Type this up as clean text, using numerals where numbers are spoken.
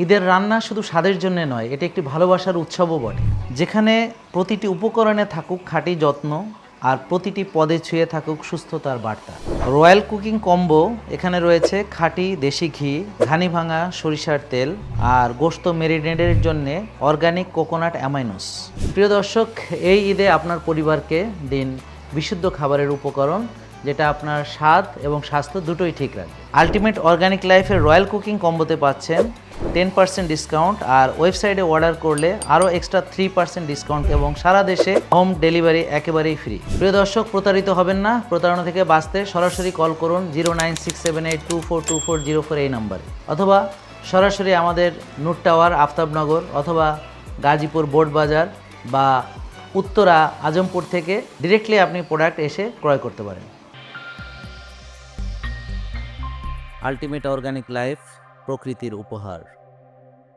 ঈদের রান্না শুধু স্বাদের জন্য নয়, এটি একটি ভালোবাসার উৎসবও বটে, যেখানে প্রতিটি উপকরণে থাকুক খাঁটি যত্ন আর প্রতিটি পদে ছুঁয়ে থাকুক সুস্থতার বার্তা। রয়্যাল কুকিং কম্বো এখানে রয়েছে খাঁটি দেশি ঘি, ঘানি ভাঙা সরিষার তেল আর গোশত মেরিনেডের জন্য অর্গানিক কোকোনাট অ্যামাইনোস। প্রিয় দর্শক, এই ঈদে আপনার পরিবারকে দিন বিশুদ্ধ খাবারের উপকরণ, যেটা আপনার স্বাদ এবং স্বাস্থ্য দুটোই ঠিক রাখবে। আলটিমেট অর্গানিক লাইফের রয়্যাল কুকিং কম্বোতে পাচ্ছেন 10% ডিসকাউন্ট, আর ওয়েবসাইটে অর্ডার করলে আরও এক্সট্রা 3% ডিসকাউন্ট এবং সারা দেশে হোম ডেলিভারি একেবারেই ফ্রি। প্রিয় দর্শক, প্রতারিত হবেন না। প্রতারণা থেকে বাঁচতে সরাসরি কল করুন 09678242404 এই নাম্বারে, অথবা সরাসরি আমাদের নূর টাওয়ার, আফতাবনগর, অথবা গাজীপুর বোর্ড বাজার বা উত্তরা আজমপুর থেকে ডিরেক্টলি আপনি প্রোডাক্ট এসে ক্রয় করতে পারেন। আলটিমেট অর্গানিক লাইফ, প্রকৃতির উপহার।